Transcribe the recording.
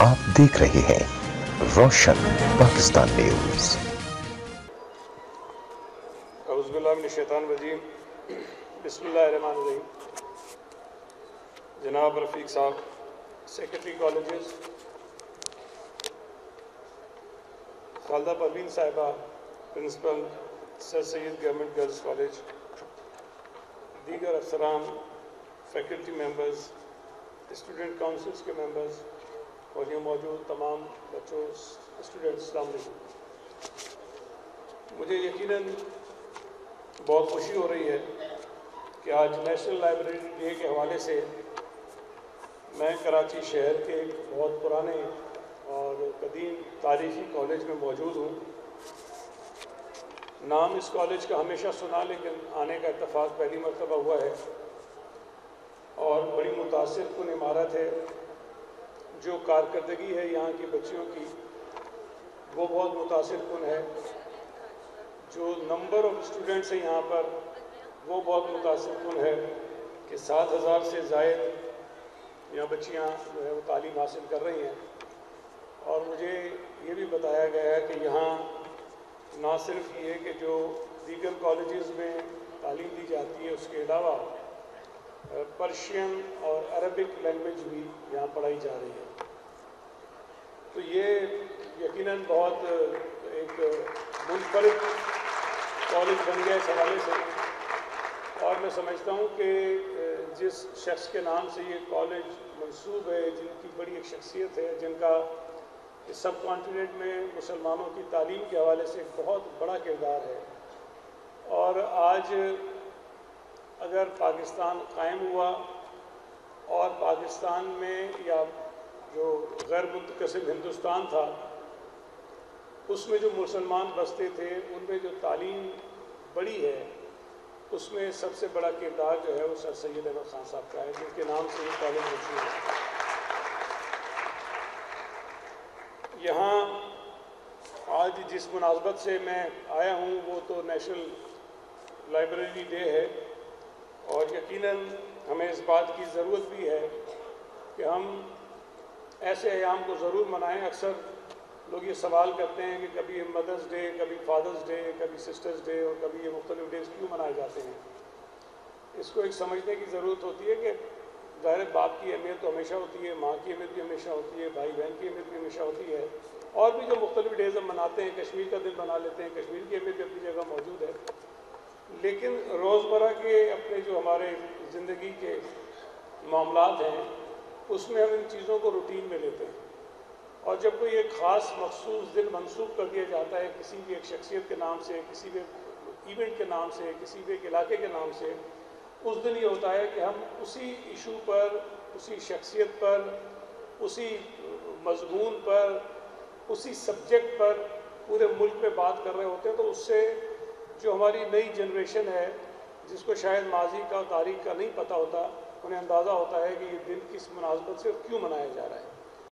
आप देख रहे हैं रोशन पाकिस्तान न्यूज। औज़ुबिल्लाहिमिनश्शैतानिर्रजीम, बिस्मिल्लाहिर्रहमानिर्रहीम। जनाब रफ़ीक साहब, सेक्रेटरी कॉलेजेस, खालदा परवीन साहिबा, principal sir Syed government girls college, दीगर अफसरान, फैकल्टी मेंबर्स, स्टूडेंट काउंसिल्स के मेंबर्स और यहाँ मौजूद तमाम बच्चों स्टूडेंट्स, अस्सलाम वालेकुम। मुझे यकीनन बहुत खुशी हो रही है कि आज नेशनल लाइब्रेरी डे के हवाले से मैं कराची शहर के एक बहुत पुराने और कदीम तारीख़ी कॉलेज में मौजूद हूँ। नाम इस कॉलेज का हमेशा सुना, लेकिन आने का इत्तेफाक पहली मरतबा हुआ है और बड़ी मुतासिर कुन इमारत है। जो कारकर्दगी है यहाँ की बच्चियों की वो बहुत मुतासिर कुन है। जो नंबर ऑफ़ स्टूडेंट्स हैं यहाँ पर वो बहुत मुतासिर कुन है कि 7,000 से ज़ायद यहाँ बच्चियाँ जो है वो तालीम हासिल कर रही हैं। और मुझे ये भी बताया गया है कि यहाँ ना सिर्फ ये कि जो दीगर कॉलेजेस में तालीम दी जाती है, उसके अलावा पर्शियन और अरबिक लैंग्वेज भी यहाँ पढ़ाई जा रही है। तो ये यकीनन बहुत एक मुनफरिद कॉलेज बन गया इस हवाले से। और मैं समझता हूँ कि जिस शख्स के नाम से ये कॉलेज मंसूब है, जिनकी बड़ी एक शख्सियत है, जिनका इस सब कॉन्टिनेंट में मुसलमानों की तालीम के हवाले से एक बहुत बड़ा किरदार है। और आज अगर पाकिस्तान कायम हुआ और पाकिस्तान में या जो गैर मुतकसिम हिंदुस्तान था उसमें जो मुसलमान बसते थे, उनमें जो तालीम बड़ी है, उसमें सबसे बड़ा किरदार जो है वो सर सैयद अहमद ख़ान साहब का है, जिनके नाम से ये कॉलेज मशहूर है। यहाँ आज जिस मुनासबत से मैं आया हूँ वो तो नेशनल लाइब्रेरी डे है और यकीनन हमें इस बात की ज़रूरत भी है कि हम ऐसे अयाम को ज़रूर मनाएं। अक्सर लोग ये सवाल करते हैं कि कभी मदर्स डे, कभी फादर्स डे, कभी सिस्टर्स डे और कभी ये मुख्तलिफ डेज़ क्यों मनाए जाते हैं। इसको एक समझने की ज़रूरत होती है कि ज़ाहिर बाप की अहमियत तो हमेशा होती है, माँ की अहमियत भी हमेशा होती है, भाई बहन की अहमियत भी हमेशा होती है। और भी जो मुख्तलिफ डेज़ हम मनाते हैं, कश्मीर का दिन मना लेते हैं, कश्मीर की अहमियत अपनी जगह मौजूद है। लेकिन रोज़मर्रा के अपने जो हमारे ज़िंदगी के मामलात हैं उसमें हम इन चीज़ों को रूटीन में लेते हैं। और जब कोई एक ख़ास मखसूस दिन मंसूब कर दिया जाता है किसी भी एक शख्सियत के नाम से, किसी भी इवेंट के नाम से, किसी भी एक इलाके के नाम से, उस दिन ये होता है कि हम उसी इशू पर, उसी शख्सियत पर, उसी मज़मून पर, उसी सब्जेक्ट पर पूरे मुल्क में बात कर रहे होते हैं। तो उससे जो हमारी नई जनरेशन है, जिसको शायद माजी का, तारीख़ का नहीं पता होता, उन्हें अंदाज़ा होता है कि ये दिन किस मुनासबत से और क्यों मनाया जा रहा है।